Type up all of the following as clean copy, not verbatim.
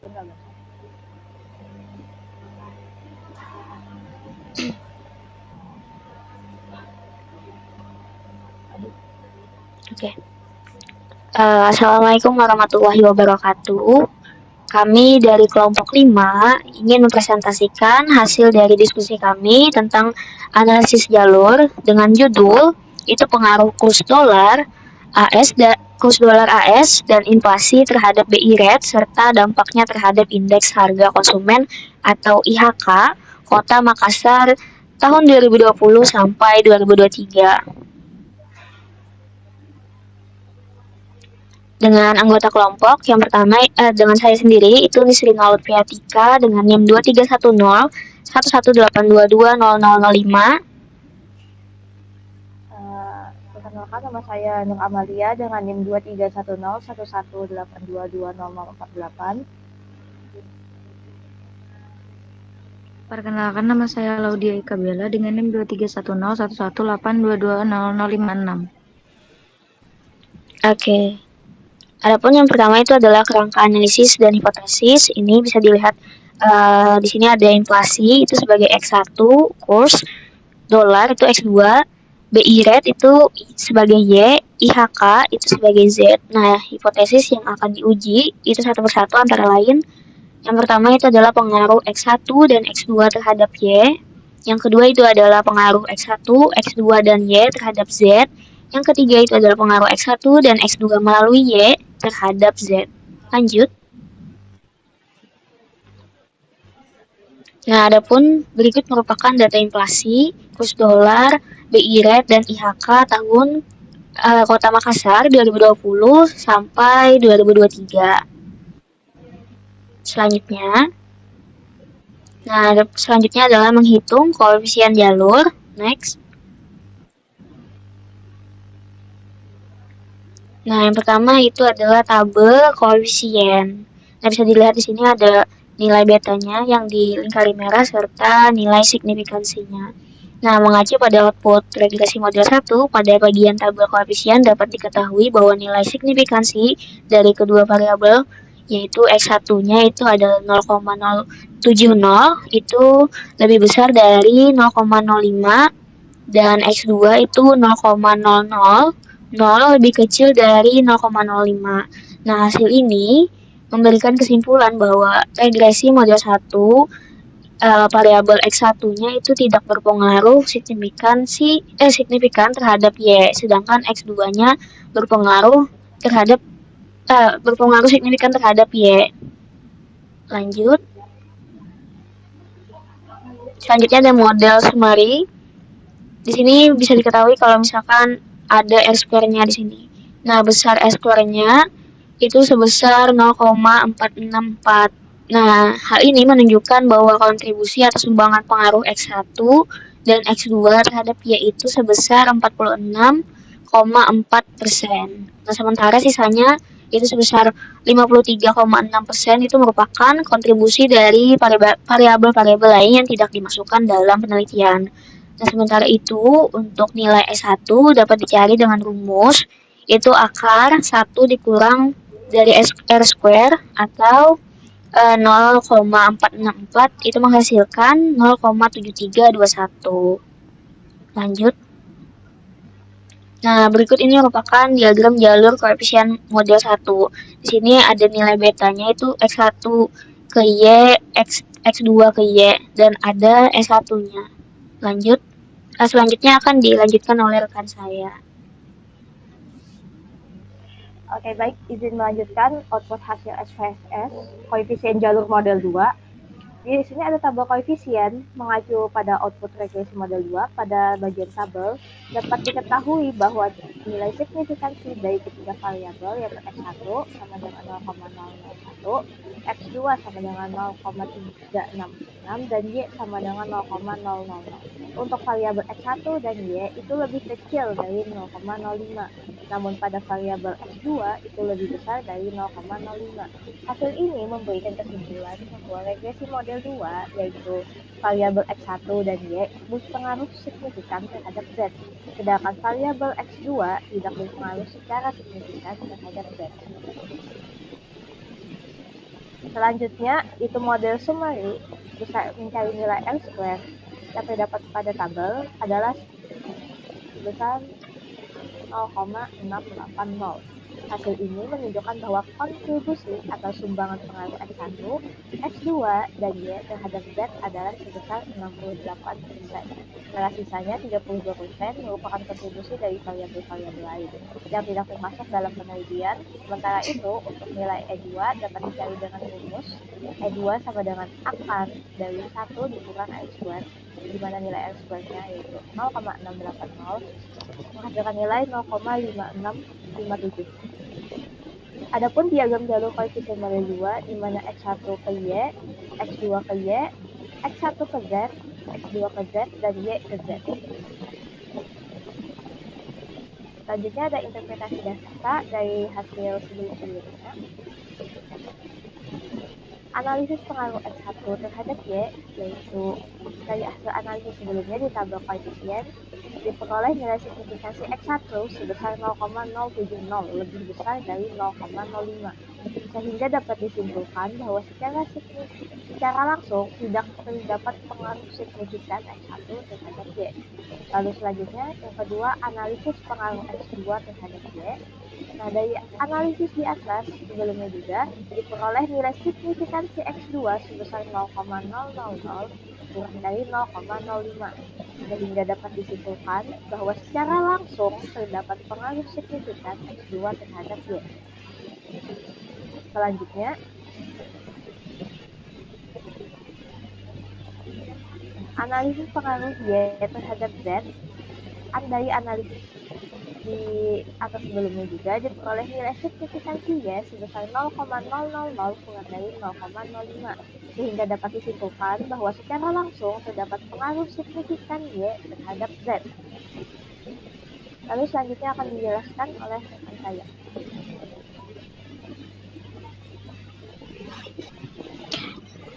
Bentar, bentar. Oke. Assalamualaikum warahmatullahi wabarakatuh. Kami dari kelompok 5 ingin mempresentasikan hasil dari diskusi kami tentang analisis jalur dengan judul itu pengaruh kurs dolar AS dan inflasi terhadap BI rate serta dampaknya terhadap indeks harga konsumen atau IHK Kota Makassar tahun 2020 sampai 2023. Dengan anggota kelompok yang pertama dengan saya sendiri itu Nisrina Lutfiatika dengan NIM 2310 118220005. Perkenalkan nama saya Nur Amalia dengan NIM 23101118220048. Perkenalkan nama saya Laudia Ikabela dengan NIM 23101118220056. Oke. Adapun yang pertama itu adalah kerangka analisis dan hipotesis. Ini bisa dilihat di sini ada inflasi itu sebagai X1, kurs dolar itu X2, BI rate itu sebagai Y, IHK itu sebagai Z. Nah, hipotesis yang akan diuji itu satu persatu antara lain. Yang pertama itu adalah pengaruh X1 dan X2 terhadap Y. Yang kedua itu adalah pengaruh X1, X2 dan Y terhadap Z. Yang ketiga itu adalah pengaruh X1 dan X2 melalui Y terhadap Z. Lanjut. Nah, adapun berikut merupakan data inflasi, kurs dolar, BI rate, dan IHK tahun Kota Makassar 2020 sampai 2023. Selanjutnya, selanjutnya adalah menghitung koefisien jalur. Next. Nah, yang pertama itu adalah tabel koefisien. Nah, bisa dilihat di sini ada nilai betanya yang dilingkari merah serta nilai signifikansinya. Nah, mengacu pada output regresi model 1, pada bagian tabel koefisien dapat diketahui bahwa nilai signifikansi dari kedua variabel yaitu X1-nya itu adalah 0,070 itu lebih besar dari 0,05 dan X2 itu 0,00 lebih kecil dari 0,05. Nah, hasil ini memberikan kesimpulan bahwa regresi model 1 variabel X1-nya itu tidak berpengaruh signifikan terhadap Y, sedangkan X2-nya berpengaruh terhadap berpengaruh signifikan terhadap Y. Lanjut. Selanjutnya ada model summary. Di sini bisa diketahui kalau misalkan ada R square-nya di sini. Nah, besar R square-nya itu sebesar 0,464. Nah, hal ini menunjukkan bahwa kontribusi atau sumbangan pengaruh X1 dan X2 terhadap Y itu sebesar 46,4%. Nah, sementara sisanya itu sebesar 53,6% itu merupakan kontribusi dari variabel-variabel lain yang tidak dimasukkan dalam penelitian. Nah, sementara itu, untuk nilai S1 dapat dicari dengan rumus, itu akar 1 dikurang dari R square atau 0,464 itu menghasilkan 0,7321. Lanjut. Nah, berikut ini merupakan diagram jalur koefisien model 1. Di sini ada nilai betanya itu X1 ke Y, X2 ke Y, dan ada S1-nya. Lanjut. Selanjutnya akan dilanjutkan oleh rekan saya. Oke, baik. Izin melanjutkan output hasil SPSS, koefisien jalur model 2. Di sini ada tabel koefisien mengacu pada output regresi model 2. Pada bagian tabel dapat diketahui bahwa nilai signifikansi dari ketiga variabel yaitu X1 sama dengan 0,001, X2 sama dengan 0,366 dan Y sama dengan 0,000. Untuk variabel X1 dan Y itu lebih kecil dari 0,05. Namun pada variabel X2 itu lebih besar dari 0,05. Hasil ini memberikan kesimpulan bahwa regresi model 2 yaitu variabel X1 dan Y berpengaruh signifikan terhadap Z, sedangkan variabel X2 tidak berpengaruh secara signifikan terhadap Z. Selanjutnya, itu model summary bisa mencari nilai R-square yang terdapat pada tabel adalah sebesar 0,680. Hasil ini menunjukkan bahwa kontribusi atau sumbangan pengaruh X1, X2, dan Y terhadap Z adalah sebesar 68%. Setelah sisanya 32% merupakan kontribusi dari variabel-variabel lain yang tidak termasuk dalam penelitian. Sementara itu, untuk nilai E2 dapat dicari dengan rumus E2 sama dengan akar dari 1 dikurang R square, di mana nilai R square-nya yaitu 0,680 menghasilkan nilai 0,5657. Adapun diagram jalur koefisien model 2 di mana X1 ke Y, X2 ke Y, X1 ke Z, X2 ke Z, dan Y ke Z. Selanjutnya ada interpretasi data dari hasil sebelum-sebelumnya. Analisis pengaruh X1 terhadap Y, yaitu dari hasil analisis sebelumnya di tabel koefisien, diperoleh nilai signifikansi X1 sebesar 0,070 lebih besar dari 0,05, sehingga dapat disimpulkan bahwa secara langsung tidak terdapat pengaruh signifikan X1 terhadap Y. Lalu selanjutnya, yang kedua, analisis pengaruh X2 terhadap Y. Nah, dari analisis di atas sebelumnya juga diperoleh nilai signifikansi X2 sebesar 0,000 kurang dari 0,05, sehingga dapat disimpulkan bahwa secara langsung terdapat pengaruh signifikan X2 terhadap Y. Selanjutnya, analisis pengaruh Y terhadap Z. Dari analisis di atas sebelumnya juga diperoleh nilai signifikansi Y sebesar 0,000 kurang dari 0,05, sehingga dapat disimpulkan bahwa secara langsung terdapat pengaruh signifikan Y terhadap Z. Lalu selanjutnya akan dijelaskan oleh rekan saya.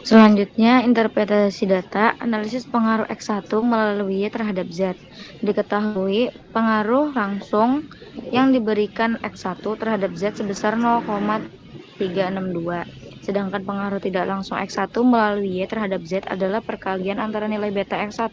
Selanjutnya, interpretasi data, analisis pengaruh X1 melalui Y terhadap Z. Diketahui pengaruh langsung yang diberikan X1 terhadap Z sebesar 0,362. Sedangkan pengaruh tidak langsung X1 melalui Y terhadap Z adalah perkalian antara nilai beta X1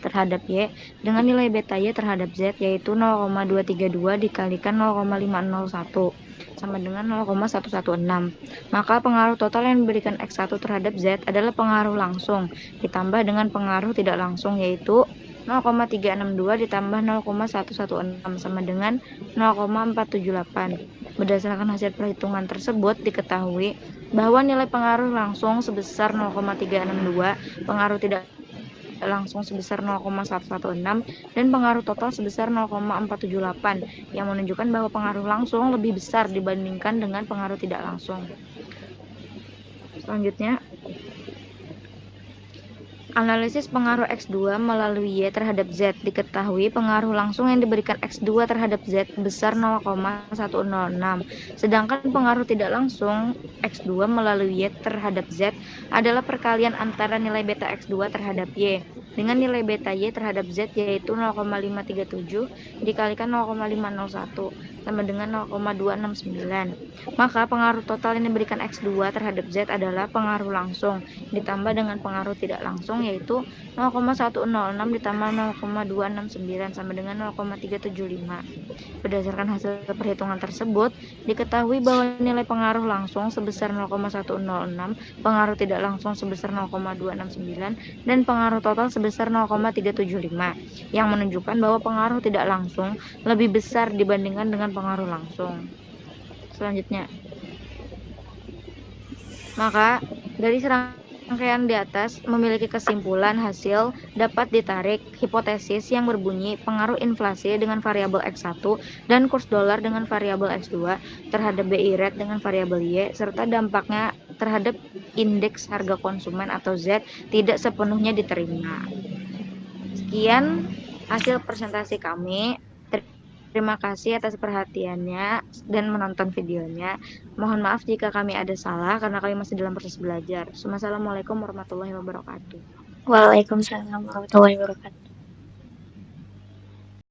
terhadap Y dengan nilai beta Y terhadap Z, yaitu 0,232 dikalikan 0,501 sama dengan 0,116. Maka pengaruh total yang diberikan X1 terhadap Z adalah pengaruh langsung ditambah dengan pengaruh tidak langsung, yaitu 0,362 ditambah 0,116 sama dengan 0,478. Berdasarkan hasil perhitungan tersebut, diketahui bahwa nilai pengaruh langsung sebesar 0,362, pengaruh tidak langsung sebesar 0,116, dan pengaruh total sebesar 0,478, yang menunjukkan bahwa pengaruh langsung lebih besar dibandingkan dengan pengaruh tidak langsung. Selanjutnya, analisis pengaruh X2 melalui Y terhadap Z. Diketahui pengaruh langsung yang diberikan X2 terhadap Z besar 0,106. Sedangkan pengaruh tidak langsung X2 melalui Y terhadap Z adalah perkalian antara nilai beta X2 terhadap Y dengan nilai beta Y terhadap Z, yaitu 0,537 dikalikan 0,501 sama dengan 0,269. Maka pengaruh total yang diberikan X2 terhadap Z adalah pengaruh langsung ditambah dengan pengaruh tidak langsung, yaitu 0,106 ditambah 0,269 sama dengan 0,375. Berdasarkan hasil perhitungan tersebut, diketahui bahwa nilai pengaruh langsung sebesar 0,106, pengaruh tidak langsung sebesar 0,269, dan pengaruh total sebesar 0,375, yang menunjukkan bahwa pengaruh tidak langsung lebih besar dibandingkan dengan pengaruh langsung. Selanjutnya, maka dari rangkaian di atas memiliki kesimpulan hasil dapat ditarik hipotesis yang berbunyi pengaruh inflasi dengan variabel X1 dan kurs dolar dengan variabel X2 terhadap BI rate dengan variabel Y serta dampaknya terhadap indeks harga konsumen atau Z tidak sepenuhnya diterima. Sekian hasil presentasi kami. Terima kasih atas perhatiannya dan menonton videonya. Mohon maaf jika kami ada salah karena kami masih dalam proses belajar. Wassalamualaikum warahmatullahi wabarakatuh. Waalaikumsalam warahmatullahi wabarakatuh.